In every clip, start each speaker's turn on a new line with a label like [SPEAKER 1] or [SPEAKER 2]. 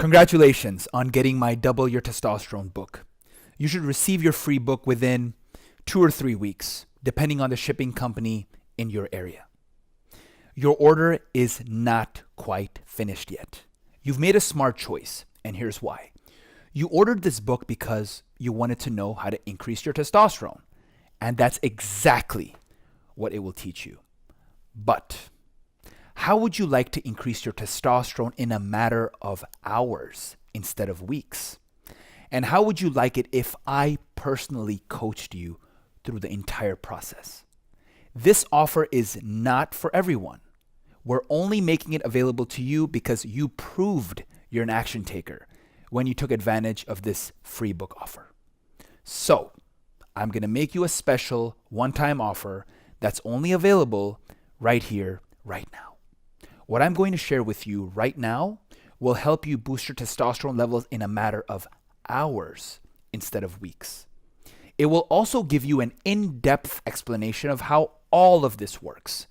[SPEAKER 1] Congratulations on getting my Double Your Testosterone book. You should receive your free book within 2 or 3 weeks, depending on the shipping company in your area. Your order is not quite finished yet. You've made a smart choice, and here's why. You ordered this book because you wanted to know how to increase your testosterone, and that's exactly what it will teach you. But how would you like to increase your testosterone in a matter of hours instead of weeks? And how would you like it if I personally coached you through the entire process? This offer is not for everyone. We're only making it available to you because you proved you're an action taker when you took advantage of this free book offer. So, I'm going to make you a special one-time offer that's only available right here, right now. What I'm going to share with you right now will help you boost your testosterone levels in a matter of hours instead of weeks. It will also give you an in-depth explanation of how all of this works.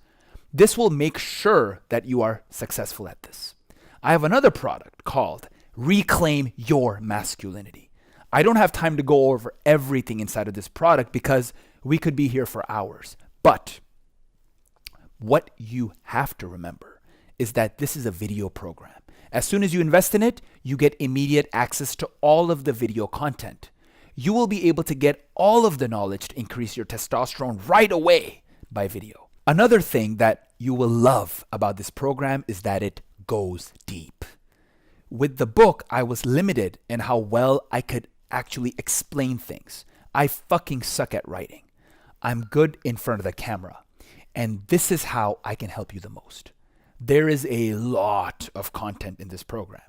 [SPEAKER 1] This will make sure that you are successful at this. I have another product called Reclaim Your Masculinity. I don't have time to go over everything inside of this product because we could be here for hours. But what you have to remember is that this is a video program. As soon as you invest in it, you get immediate access to all of the video content. You will be able to get all of the knowledge to increase your testosterone right away by video. Another thing that you will love about this program is that it goes deep. With the book, I was limited in how well I could actually explain things. I fucking suck at writing. I'm good in front of the camera. And this is how I can help you the most. There is a lot of content in this program.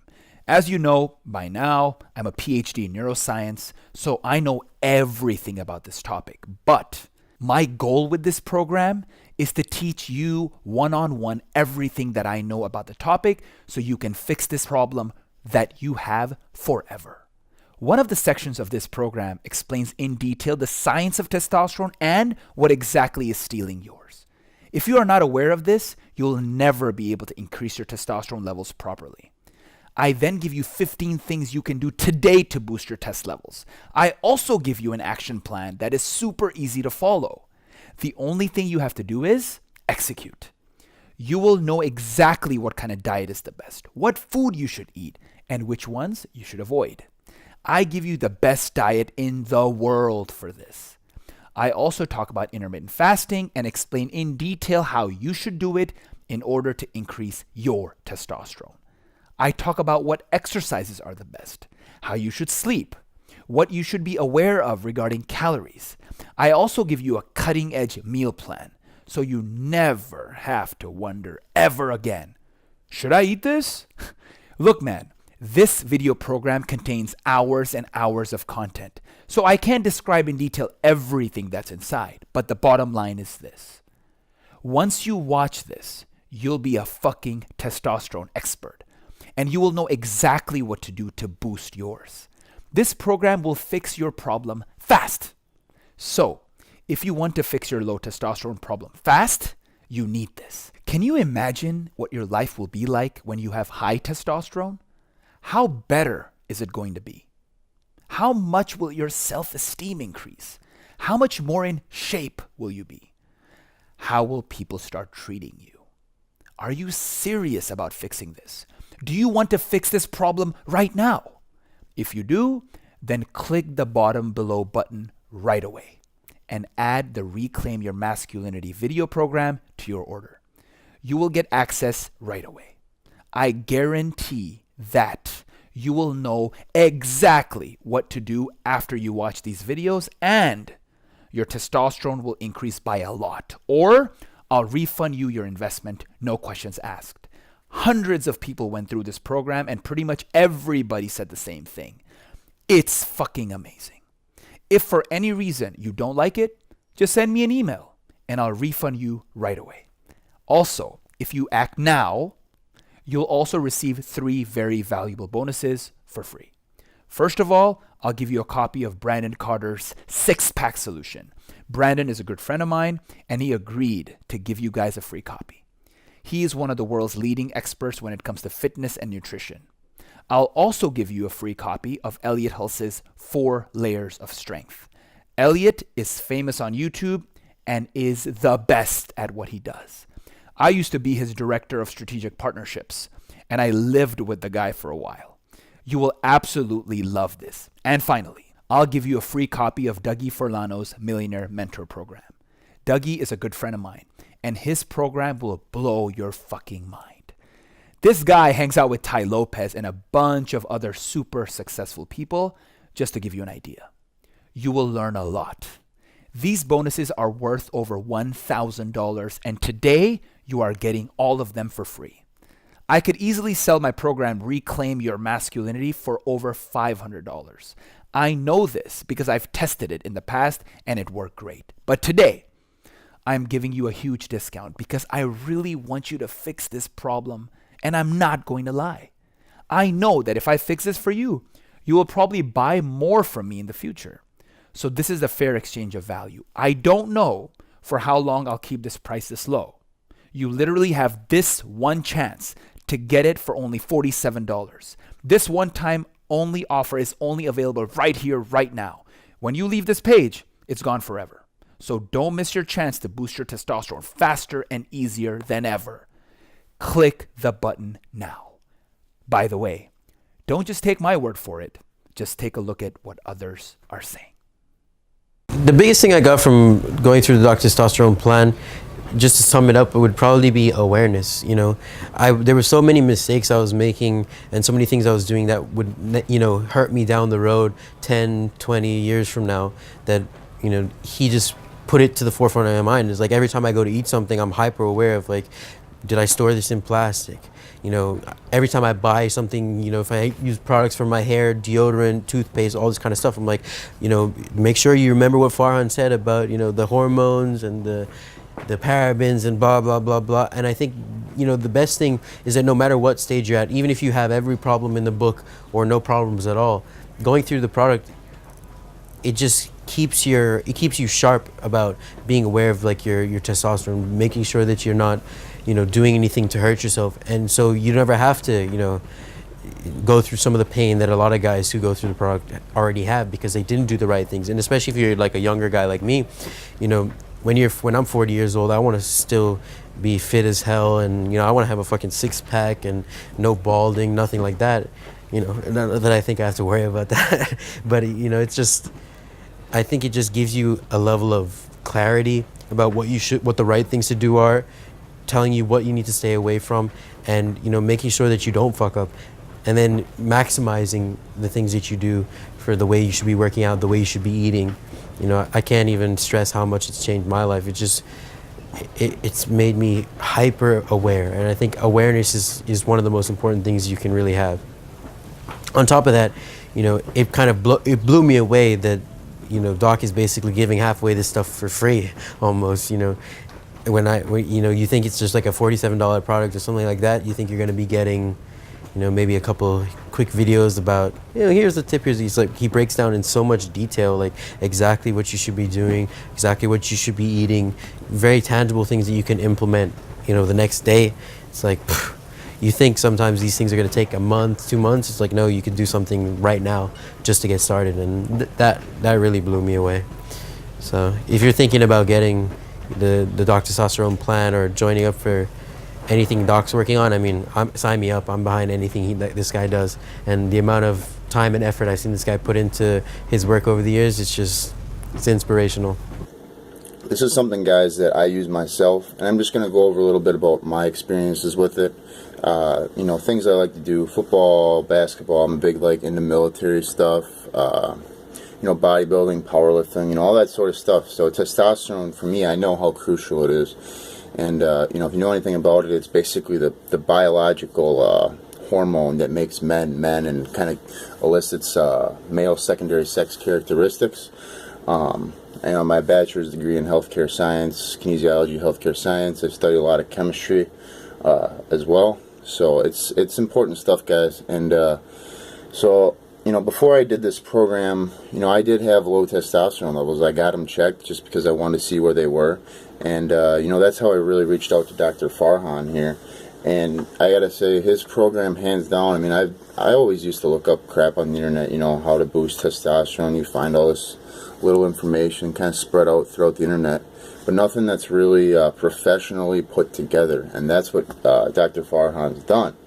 [SPEAKER 1] As you know by now, I'm a PhD in neuroscience, so I know everything about this topic. But my goal with this program is to teach you one-on-one everything that I know about the topic so you can fix this problem that you have forever. One of the sections of this program explains in detail the science of testosterone and what exactly is stealing yours. If you are not aware of this, you'll never be able to increase your testosterone levels properly. I then give you 15 things you can do today to boost your test levels. I also give you an action plan that is super easy to follow. The only thing you have to do is execute. You will know exactly what kind of diet is the best, what food you should eat, and which ones you should avoid. I give you the best diet in the world for this. I also talk about intermittent fasting and explain in detail how you should do it in order to increase your testosterone. I talk about what exercises are the best, how you should sleep, what you should be aware of regarding calories. I also give you a cutting-edge meal plan, so you never have to wonder ever again, should I eat this? Look, man, this video program contains hours and hours of content, so I can't describe in detail everything that's inside, but the bottom line is this. Once you watch this, you'll be a fucking testosterone expert, and you will know exactly what to do to boost yours. This program will fix your problem fast. So, if you want to fix your low testosterone problem fast, you need this. Can you imagine what your life will be like when you have high testosterone? How better is it going to be? How much will your self-esteem increase? How much more in shape will you be? How will people start treating you? Are you serious about fixing this? Do you want to fix this problem right now? If you do, then click the bottom below button right away and add the Reclaim Your Masculinity video program to your order. You will get access right away. I guarantee that you will know exactly what to do after you watch these videos, and your testosterone will increase by a lot, or I'll refund you your investment, no questions asked. Hundreds of people went through this program and pretty much everybody said the same thing. It's fucking amazing. If for any reason you don't like it, just send me an email and I'll refund you right away. Also, if you act now, you'll also receive 3 very valuable bonuses for free. First of all, I'll give you a copy of Brandon Carter's 6-pack solution. Brandon is a good friend of mine, and he agreed to give you guys a free copy. He is one of the world's leading experts when it comes to fitness and nutrition. I'll also give you a free copy of Elliot Hulse's 4 Layers of Strength. Elliot is famous on YouTube and is the best at what he does. I used to be his director of strategic partnerships, and I lived with the guy for a while. You will absolutely love this. And finally, I'll give you a free copy of Dougie Furlano's Millionaire Mentor Program. Dougie is a good friend of mine, and his program will blow your fucking mind. This guy hangs out with Ty Lopez and a bunch of other super successful people, just to give you an idea. You will learn a lot. These bonuses are worth over $1,000, and today you are getting all of them for free. I could easily sell my program Reclaim Your Masculinity for over $500. I know this because I've tested it in the past and it worked great. But today, I'm giving you a huge discount because I really want you to fix this problem, and I'm not going to lie. I know that if I fix this for you, you will probably buy more from me in the future. So this is a fair exchange of value. I don't know for how long I'll keep this price this low. You literally have this one chance to get it for only $47. This one-time only offer is only available right here, right now. When you leave this page, it's gone forever. So don't miss your chance to boost your testosterone faster and easier than ever. Click the button now. By the way, don't just take my word for it. Just take a look at what others are saying.
[SPEAKER 2] The biggest thing I got from going through the Dr. Testosterone plan, just to sum it up, it would probably be awareness. There were so many mistakes I was making and so many things I was doing that would, hurt me down the road 10, 20 years from now, that, he just put it to the forefront of my mind. It's like every time I go to eat something, I'm hyper aware of, like, did I store this in plastic? Every time I buy something, if I use products for my hair, deodorant, toothpaste, all this kind of stuff, I'm like, make sure you remember what Farhan said about, the hormones and the parabens and blah, blah, blah, blah. And I think, the best thing is that no matter what stage you're at, even if you have every problem in the book or no problems at all, going through the product, it just keeps you sharp about being aware of, like, your testosterone, making sure that you're not, doing anything to hurt yourself. And so you never have to, go through some of the pain that a lot of guys who go through the product already have because they didn't do the right things. And especially if you're like a younger guy like me, when I'm 40 years old, I want to still be fit as hell, and I want to have a fucking six-pack and no balding, nothing like that. Not that I think I have to worry about that, but it's just, I think it just gives you a level of clarity about what the right things to do are, telling you what you need to stay away from, and making sure that you don't fuck up, and then maximizing the things that you do for the way you should be working out, the way you should be eating. I can't even stress how much it's changed my life. It's made me hyper aware, and I think awareness is one of the most important things you can really have. On top of that, it kind of blew me away that Doc is basically giving halfway this stuff for free almost. When you think it's just like a $47 product or something like that, you think you're going to be getting maybe a couple quick videos about, here's the tip, he breaks down in so much detail, like exactly what you should be doing, exactly what you should be eating, very tangible things that you can implement, the next day. It's like, you think sometimes these things are going to take a month, 2 months. It's like, no, you can do something right now just to get started. And that really blew me away. So if you're thinking about getting the Dr. Testosterone plan or joining up for anything Doc's working on, sign me up. I'm behind anything this guy does. And the amount of time and effort I've seen this guy put into his work over the years, it's inspirational.
[SPEAKER 3] This is something, guys, that I use myself, and I'm just going to go over a little bit about my experiences with it. Things I like to do: football, basketball. I'm big into military stuff. Bodybuilding, powerlifting, all that sort of stuff. So testosterone, for me, I know how crucial it is. And, if you know anything about it, it's basically the biological hormone that makes men and kind of elicits male secondary sex characteristics. I know my bachelor's degree in healthcare science, kinesiology, healthcare science. I study a lot of chemistry as well. So it's important stuff, guys. And before I did this program, I did have low testosterone levels. I got them checked just because I wanted to see where they were. And, that's how I really reached out to Dr. Farhan here. And I gotta say, his program, hands down. I mean, I always used to look up crap on the internet, how to boost testosterone. You find all this little information kind of spread out throughout the internet, but nothing that's really professionally put together. And that's what Dr. Farhan's done.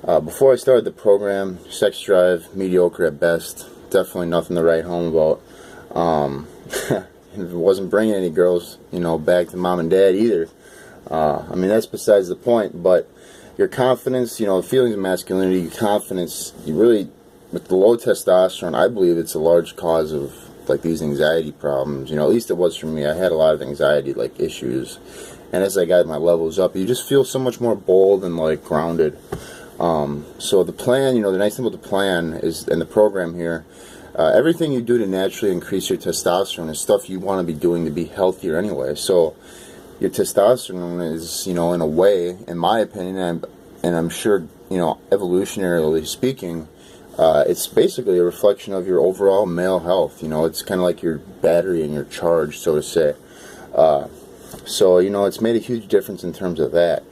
[SPEAKER 3] Before I started the program, sex drive, mediocre at best. Definitely nothing to write home about. It wasn't bringing any girls, back to mom and dad either. I mean, that's besides the point, but your confidence, the feelings of masculinity, your confidence, you really, with the low testosterone, I believe it's a large cause of, like, these anxiety problems. At least it was for me. I had a lot of anxiety, like, issues. And as I got my levels up, you just feel so much more bold and, like, grounded. So the plan, the nice thing about the plan is, and the program here, everything you do to naturally increase your testosterone is stuff you want to be doing to be healthier anyway. So your testosterone is, in a way, in my opinion, and I'm sure, evolutionarily speaking, it's basically a reflection of your overall male health. It's kind of like your battery and your charge, so to say. So, it's made a huge difference in terms of that.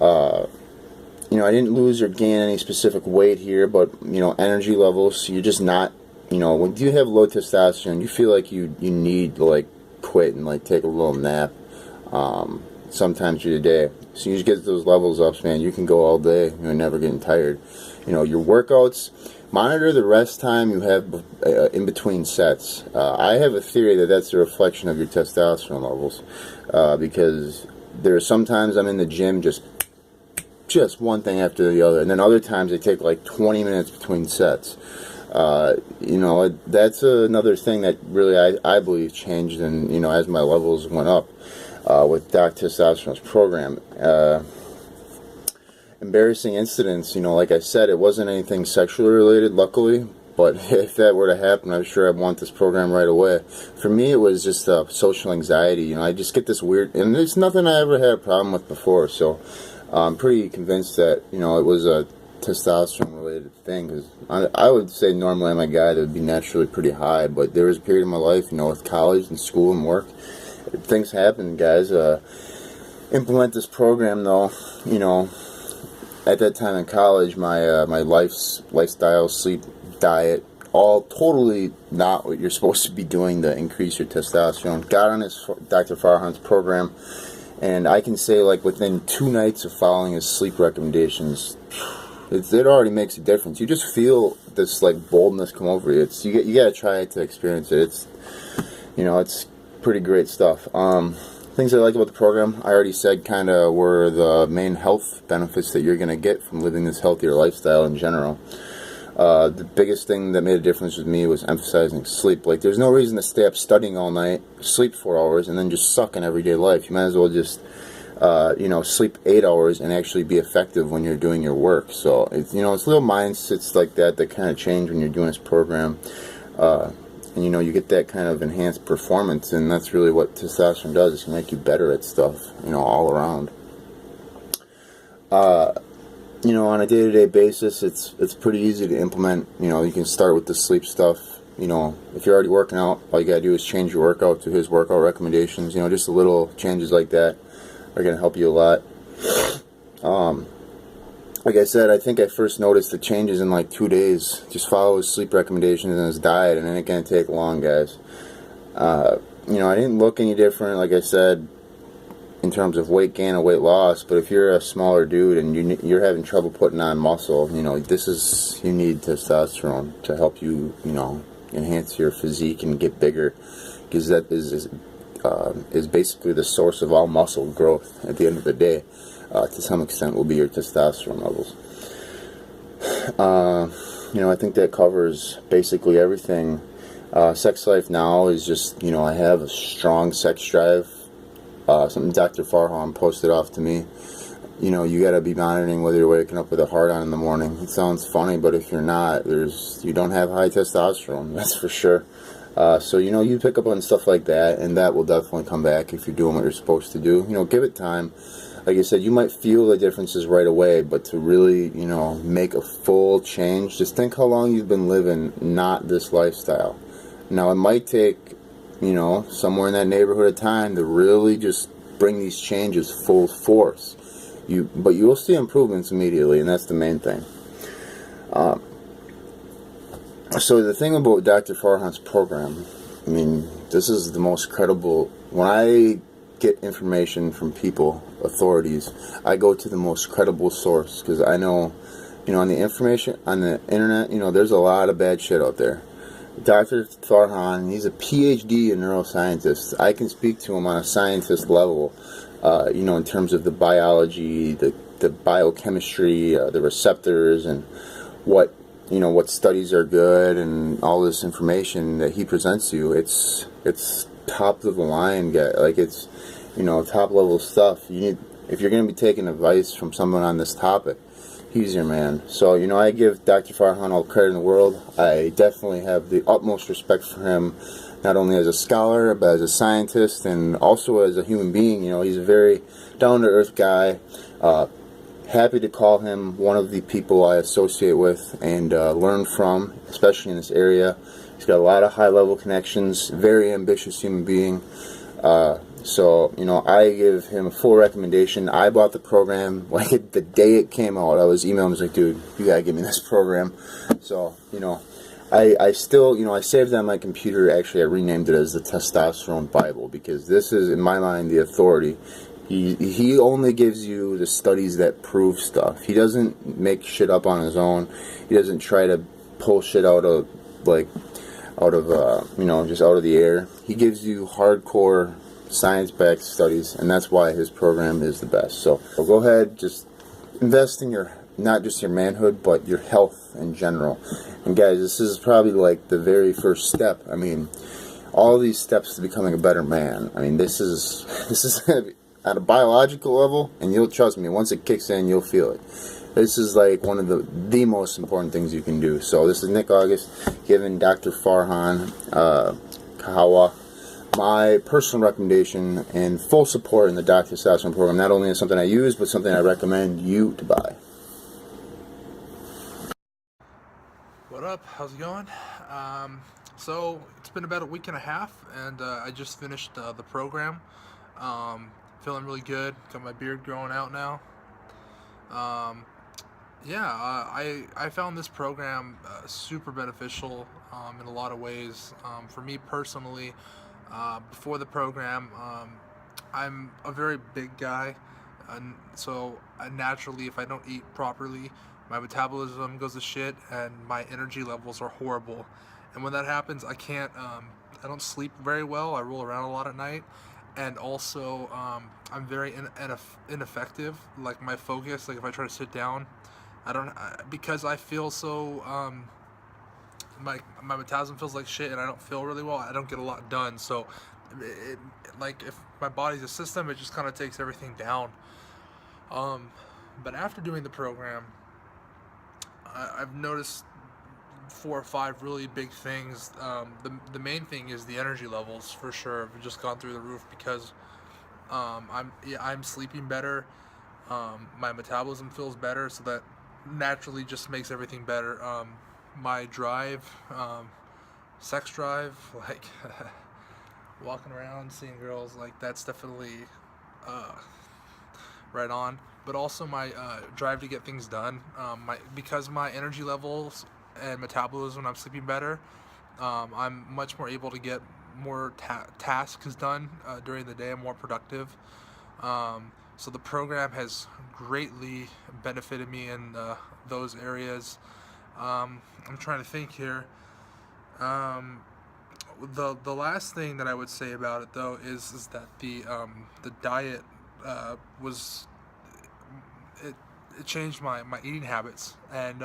[SPEAKER 3] I didn't lose or gain any specific weight here, but, energy levels, so you're just not, when you have low testosterone, you feel like you need to, like, quit and, like, take a little nap sometimes through the day. So you just get those levels up, man. You can go all day. You're never getting tired. Your workouts, monitor the rest time you have in between sets. I have a theory that that's a reflection of your testosterone levels, because there are sometimes I'm in the gym just one thing after the other, and then other times I take like 20 minutes between sets. That's another thing that really I believe changed, and as my levels went up with Doc Testosterone's program. Embarrassing incidents, like I said, it wasn't anything sexually related, luckily, but if that were to happen, I'm sure I'd want this program right away. For me, it was just social anxiety. I just get this weird, and it's nothing I ever had a problem with before, so I'm pretty convinced that, it was a testosterone-related thing, because I would say normally I'm a guy that would be naturally pretty high, but there was a period in my life, with college and school and work, things happen, guys. Implement this program, though, at that time in college, my lifestyle, sleep, diet, all totally not what you're supposed to be doing to increase your testosterone. Got on Dr. Farhan's program, and I can say, like, within 2 nights of following his sleep recommendations, it already makes a difference. You just feel this, like, boldness come over you. You gotta try it to experience it. It's pretty great stuff. Things I like about the program, I already said kind of were the main health benefits that you're going to get from living this healthier lifestyle in general. The biggest thing that made a difference with me was emphasizing sleep. Like, there's no reason to stay up studying all night, sleep 4 hours, and then just suck in everyday life. You might as well just, sleep 8 hours and actually be effective when you're doing your work. So, it's little mindsets like that kind of change when you're doing this program. And you get that kind of enhanced performance, and that's really what testosterone does. It's make you better at stuff, all around. On a day-to-day basis, it's pretty easy to implement. You can start with the sleep stuff. If you're already working out, all you gotta do is change your workout to his workout recommendations. Just the little changes like that are gonna help you a lot. Like I said, I think I first noticed the changes in like 2 days. Just follow his sleep recommendations and his diet, and it ain't gonna take long, guys. I didn't look any different, like I said, in terms of weight gain or weight loss. But if you're a smaller dude and you're having trouble putting on muscle, you need testosterone to help you, enhance your physique and get bigger, because that is basically the source of all muscle growth at the end of the day. To some extent, will be your testosterone levels. I think that covers basically everything. Sex life now is just, I have a strong sex drive. Something Dr. Farhan posted off to me. You got to be monitoring whether you're waking up with a heart on in the morning. It sounds funny, but if you're not, you don't have high testosterone, that's for sure. So, you pick up on stuff like that, and that will definitely come back if you're doing what you're supposed to do. Give it time. Like I said, you might feel the differences right away, but to really, make a full change, just think how long you've been living not this lifestyle. Now, it might take, somewhere in that neighborhood of time to really just bring these changes full force. But you will see improvements immediately, and that's the main thing. So the thing about Dr. Farhan's program, I mean, this is the most credible. When I get information from people, authorities, I go to the most credible source, because I know, on the information on the internet, there's a lot of bad shit out there. Dr. Farhan, he's a PhD in neuroscientist. I can speak to him on a scientist level, in terms of the biology, the biochemistry, the receptors, and what studies are good, and all this information that he presents you. It's top of the line, guy. Like, it's top level stuff. If you're going to be taking advice from someone on this topic, he's your man. So, I give Dr. Farhan all the credit in the world. I definitely have the utmost respect for him, not only as a scholar, but as a scientist, and also as a human being. He's a very down-to-earth guy. Happy to call him one of the people I associate with and learn from, especially in this area. He's got a lot of high-level connections, very ambitious human being. So, I give him a full recommendation. I bought the program, like, the day it came out. I was emailing him, I was like, dude, you gotta give me this program. So, I still, I saved it on my computer. Actually, I renamed it as the Testosterone Bible, because this is, in my mind, the authority. He only gives you the studies that prove stuff. He doesn't make shit up on his own. He doesn't try to pull shit out of just out of the air. He gives you hardcore science-backed studies, and that's why his program is the best. So go ahead, just invest in not just your manhood, but your health in general. And guys, this is probably like the very first step. I mean, all these steps to becoming a better man. I mean, this is at a biological level, and you'll trust me, once it kicks in, you'll feel it. This is like one of the most important things you can do. So this is Nick August giving Dr. Farhan Kahawa my personal recommendation and full support in the Dr. Testosterone program. Not only is something I use, but something I recommend you to buy.
[SPEAKER 4] What up? How's it going? So it's been about a week and a half, and I just finished the program. Feeling really good. Got my beard growing out now. I found this program super beneficial in a lot of ways. For me personally, before the program, I'm a very big guy, and so naturally, if I don't eat properly, my metabolism goes to shit, and my energy levels are horrible. And when that happens, I don't sleep very well. I roll around a lot at night. And also, I'm very ineffective. Like, my focus, like if I try to sit down, because I feel so, my metabolism feels like shit, and I don't feel really well. I don't get a lot done. So, like, if my body's a system, it just kind of takes everything down. But after doing the program, I've noticed 4 or 5 really big things. The main thing is the energy levels, for sure, have just gone through the roof, because I'm sleeping better. My metabolism feels better, so that naturally just makes everything better. My drive, sex drive, like walking around, seeing girls, like, that's definitely right on. But also my drive to get things done. Because my energy levels and metabolism, I'm sleeping better. I'm much more able to get more tasks done during the day. I'm more productive. So the program has greatly benefited me in those areas. I'm trying to think here. The last thing that I would say about it, though, is that the diet was it changed my eating habits, and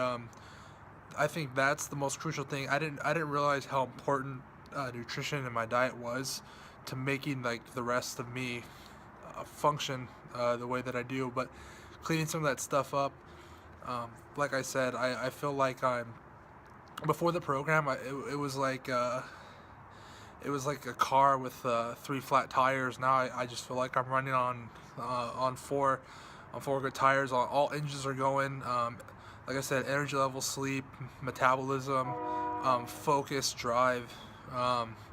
[SPEAKER 4] I think that's the most crucial thing. I didn't realize how important nutrition in my diet was to making, like, the rest of me function the way that I do. But cleaning some of that stuff up, like I said, I feel like before the program, it was like a car with 3 flat tires. Now I just feel like I'm running on 4 good tires. All engines are going. Like I said, energy level, sleep, metabolism, focus, drive,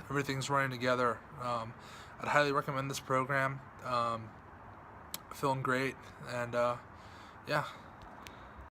[SPEAKER 4] everything's running together. I'd highly recommend this program. feeling great, and yeah.